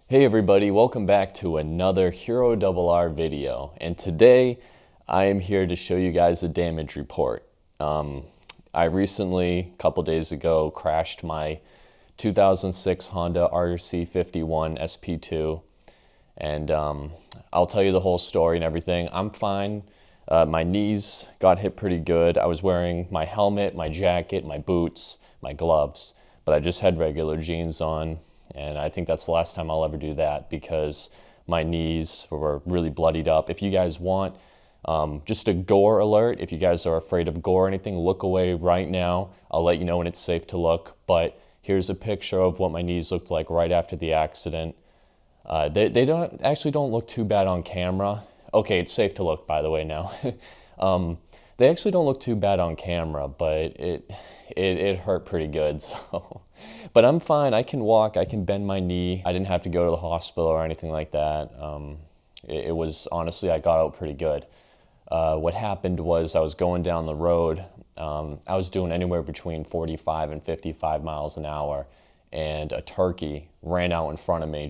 Hey everybody, welcome back to another HeroRR video, and today I am here to show you guys a damage report. I recently, a couple days ago, crashed my 2006 Honda RC51 SP2, and I'll tell you the whole story and everything. I'm fine. My knees got hit pretty good. I was wearing my helmet, my jacket, my boots, my gloves, but I just had regular jeans on. And I think that's the last time I'll ever do that because my knees were really bloodied up. If you guys want just a gore alert, if you guys are afraid of gore or anything, look away right now. I'll let you know when it's safe to look. But here's a picture of what my knees looked like right after the accident. They don't look too bad on camera. Okay, it's safe to look, by the way, now. They actually don't look too bad on camera, but it hurt pretty good. So, but I'm fine. I can walk. I can bend my knee. I didn't have to go to the hospital or anything like that. It was honestly, I got out pretty good. What happened was I was going down the road. I was doing anywhere between 45 and 55 miles an hour, and a turkey ran out in front of me.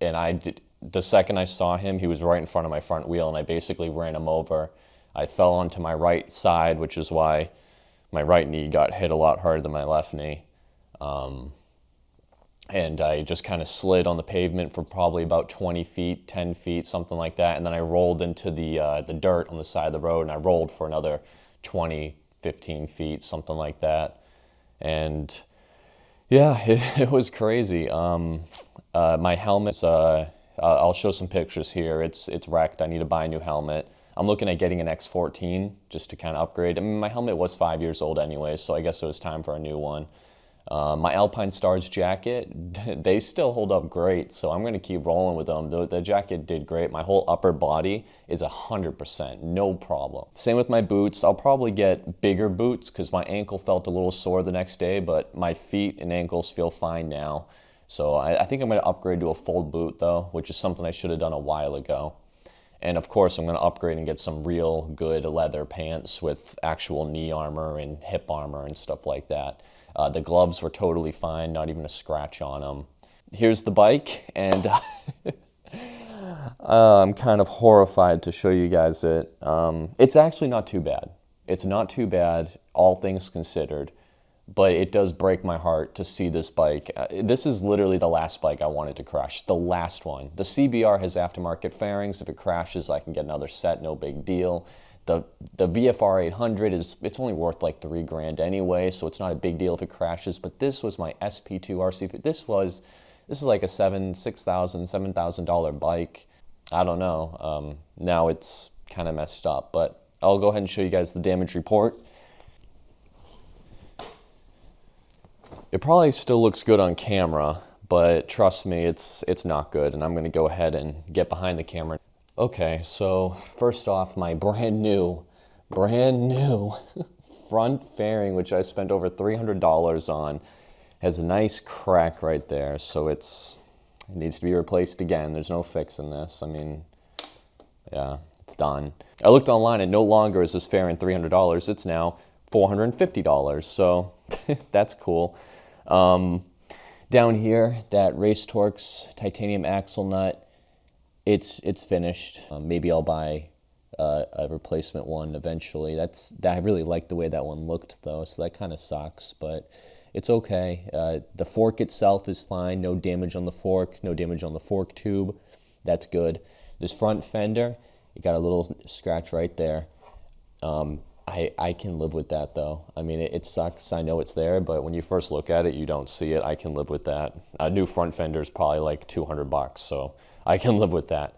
The second I saw him, he was right in front of my front wheel, and I basically ran him over. I fell onto my right side, which is why my right knee got hit a lot harder than my left knee. And I just kind of slid on the pavement for probably about 20 feet, 10 feet, something like that. And then I rolled into the dirt on the side of the road, and I rolled for another 20, 15 feet, something like that. And yeah, it was crazy. My helmet's, I'll show some pictures here. It's wrecked. I need to buy a new helmet. I'm looking at getting an X14 just to kind of upgrade. I mean, my helmet was 5 years old anyway, so I guess it was time for a new one. My Alpine Stars jacket, they still hold up great, so I'm going to keep rolling with them. The jacket did great. My whole upper body is 100%, no problem. Same with my boots. I'll probably get bigger boots because my ankle felt a little sore the next day, but my feet and ankles feel fine now. So I think I'm going to upgrade to a full boot though, which is something I should have done a while ago. And of course, I'm going to upgrade and get some real good leather pants with actual knee armor and hip armor and stuff like that. The gloves were totally fine, not even a scratch on them. Here's the bike, and I'm kind of horrified to show you guys it. It's actually not too bad. It's not too bad, all things considered. But it does break my heart to see this bike. This is literally the last bike I wanted to crash, the last one. The CBR has aftermarket fairings. If it crashes, I can get another set, no big deal. The VFR 800 it's only worth like $3,000 anyway, so it's not a big deal if it crashes. But this was my SP2 RC. This is like a $7,000 bike. I don't know. Now it's kind of messed up, but I'll go ahead and show you guys the damage report. It probably still looks good on camera, but trust me, it's not good, and I'm going to go ahead and get behind the camera. Okay, so first off, my brand new front fairing, which I spent over $300 on, has a nice crack right there, so it needs to be replaced again. There's no fixing this. I mean, yeah, it's done. I looked online, and no longer is this fairing $300. It's now $450, so that's cool. Down here, that Race Torx titanium axle nut, it's finished. Maybe I'll buy a replacement one eventually. I really like the way that one looked though, so that kind of sucks, but it's okay. The fork itself is fine. No damage on the fork. No damage on the fork tube. That's good. This front fender, it got a little scratch right there. I can live with that though. I mean, it sucks. I know it's there, but when you first look at it, you don't see it. I can live with that. A new front fender is probably like $200, so I can live with that.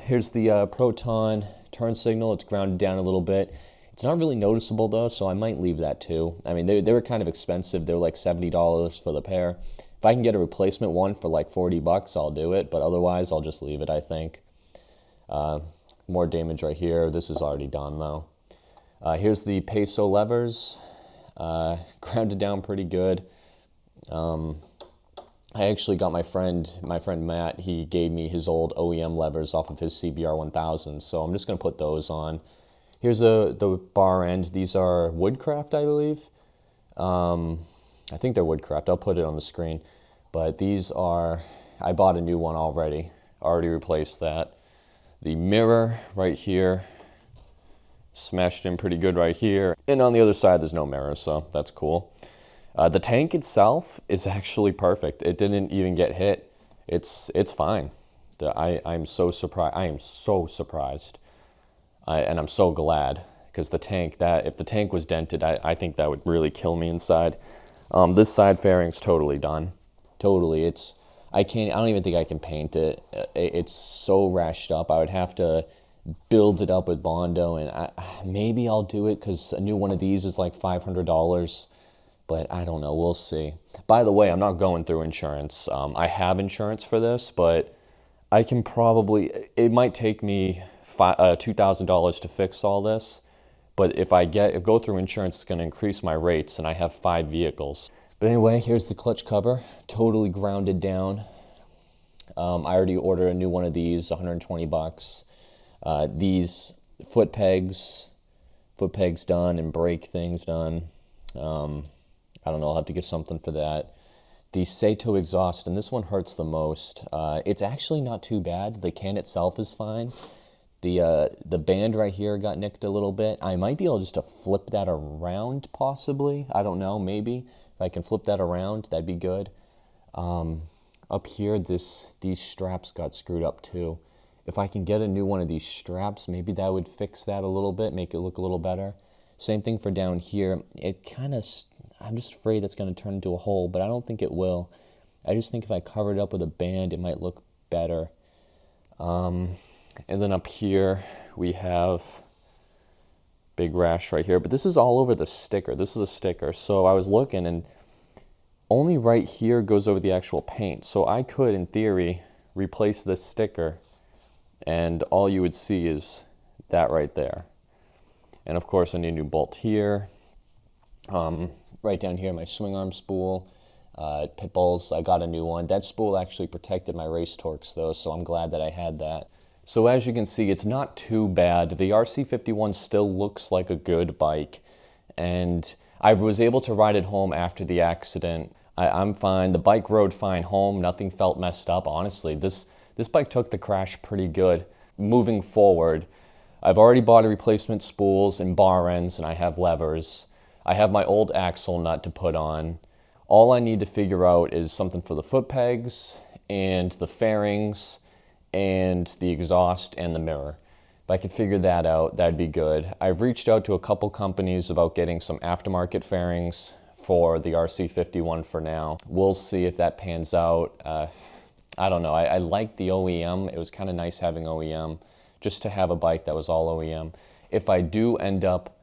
Here's the Proton turn signal. It's grounded down a little bit. It's not really noticeable though, so I might leave that too. I mean, they were kind of expensive. They were like $70 for the pair. If I can get a replacement one for like $40, I'll do it, but otherwise I'll just leave it, I think. More damage right here. This is already done though. Here's the peso levers, grounded down pretty good. I actually got my friend Matt, he gave me his old OEM levers off of his CBR1000, so I'm just going to put those on. Here's the bar end. These are Woodcraft, I believe. I think they're Woodcraft. I'll put it on the screen. But these are I bought a new one already replaced that. The mirror right here, smashed in pretty good right here. And on the other side, there's no mirror, so that's cool. The tank itself is actually perfect. It didn't even get hit. It's fine. I'm so surprised. I am so surprised. And I'm so glad, because the tank, if the tank was dented, I think that would really kill me inside. This side fairing's totally done. Totally. I don't even think I can paint it. It's so rashed up. I would have to build it up with Bondo, and maybe I'll do it, because a new one of these is like $500. But I don't know. We'll see. By the way, I'm not going through insurance. I have insurance for this, but I can probably, it might take me $2,000 to fix all this. But if I go through insurance, it's going to increase my rates, and I have 5 vehicles. But anyway, here's the clutch cover, totally grounded down. I already ordered a new one of these, 120 bucks. These foot pegs done, and brake things done. I don't know, I'll have to get something for that. The Sato exhaust, and this one hurts the most. It's actually not too bad. The can itself is fine. The band right here got nicked a little bit. I might be able just to flip that around, possibly. I don't know, maybe. If I can flip that around, that'd be good. Up here, these straps got screwed up too. If I can get a new one of these straps, maybe that would fix that a little bit, make it look a little better. Same thing for down here. I'm just afraid it's going to turn into a hole, but I don't think it will. I just think if I cover it up with a band, it might look better. And then up here, we have big rash right here, but this is all over the sticker. This is a sticker. So I was looking, and only right here goes over the actual paint. So I could, in theory, replace this sticker, and all you would see is that right there. And of course, I need a new bolt here. Right down here, my swing arm spool, pit bulls, I got a new one. That spool actually protected my race torques though, so I'm glad that I had that. So as you can see, it's not too bad. The RC51 still looks like a good bike, and I was able to ride it home after the accident. I'm fine. The bike rode fine home. Nothing felt messed up. Honestly, this bike took the crash pretty good. Moving forward, I've already bought a replacement spools and bar ends, and I have levers. I have my old axle nut to put on. All I need to figure out is something for the foot pegs and the fairings and the exhaust and the mirror. If I could figure that out, that'd be good. I've reached out to a couple companies about getting some aftermarket fairings for the RC51 for now. We'll see if that pans out. I don't know. I like the OEM. It was kind of nice having OEM, just to have a bike that was all OEM. If I do end up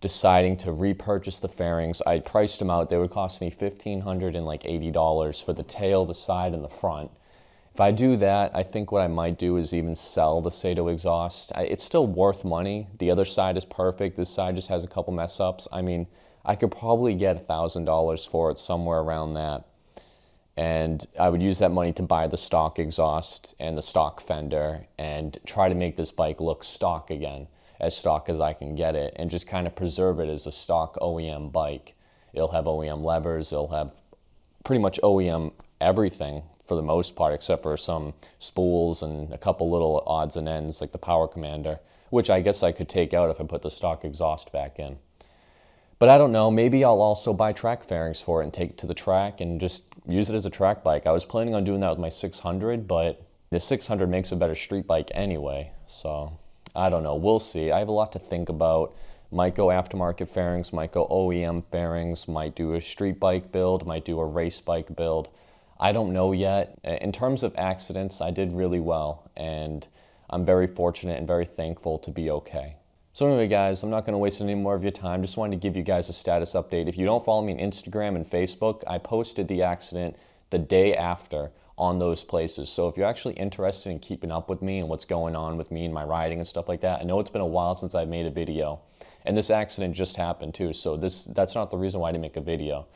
deciding to repurchase the fairings, I priced them out. They would cost me $1,580 for the tail, the side, and the front. If I do that, I think what I might do is even sell the Sato exhaust. It's still worth money. The other side is perfect. This side just has a couple mess ups. I mean, I could probably get $1,000 for it, somewhere around that. And I would use that money to buy the stock exhaust and the stock fender and try to make this bike look stock again, as stock as I can get it, and just kind of preserve it as a stock OEM bike. It'll have OEM levers, it'll have pretty much OEM everything for the most part, except for some spools and a couple little odds and ends like the power commander, which I guess I could take out if I put the stock exhaust back in. But I don't know, maybe I'll also buy track fairings for it and take it to the track and just use it as a track bike. I was planning on doing that with my 600, but the 600 makes a better street bike anyway, so I don't know, we'll see. I have a lot to think about. Might go aftermarket fairings, might go OEM fairings, might do a street bike build, might do a race bike build. I don't know yet. In terms of accidents, I did really well, and I'm very fortunate and very thankful to be okay. So anyway, guys, I'm not going to waste any more of your time. Just wanted to give you guys a status update. If you don't follow me on Instagram and Facebook, I posted the accident the day after on those places. So if you're actually interested in keeping up with me and what's going on with me and my riding and stuff like that, I know it's been a while since I've made a video. And this accident just happened too, so that's not the reason why I didn't make a video.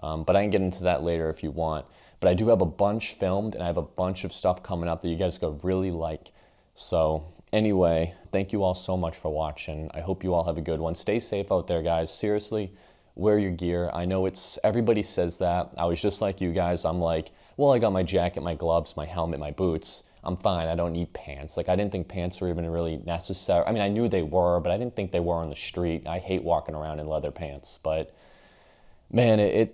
But I can get into that later if you want. But I do have a bunch filmed, and I have a bunch of stuff coming up that you guys could really like. So anyway, thank you all so much for watching. I hope you all have a good one. Stay safe out there, guys. Seriously, wear your gear. I know everybody says that. I was just like you guys. I'm like, well, I got my jacket, my gloves, my helmet, my boots. I'm fine. I don't need pants. Like, I didn't think pants were even really necessary. I mean, I knew they were, but I didn't think they were on the street. I hate walking around in leather pants, but man,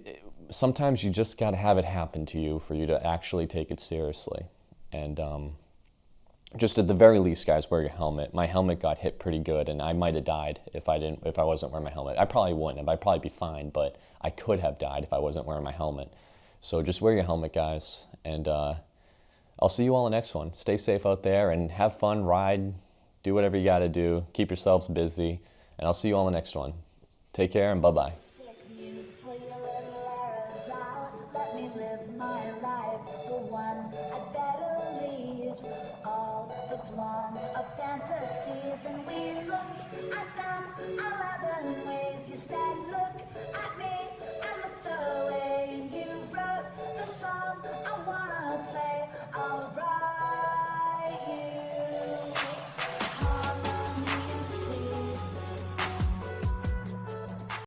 sometimes you just got to have it happen to you for you to actually take it seriously. And just at the very least, guys, wear your helmet. My helmet got hit pretty good, and I might have died if I wasn't wearing my helmet. I probably wouldn't have. I'd probably be fine, but I could have died if I wasn't wearing my helmet. So just wear your helmet, guys, and I'll see you all in the next one. Stay safe out there and have fun, ride, do whatever you got to do. Keep yourselves busy, and I'll see you all in the next one. Take care, and bye-bye. Let me live my life, the one I'd better lead. All the plans of fantasies, and we looked at them 11 ways. You said, look at me, I looked away.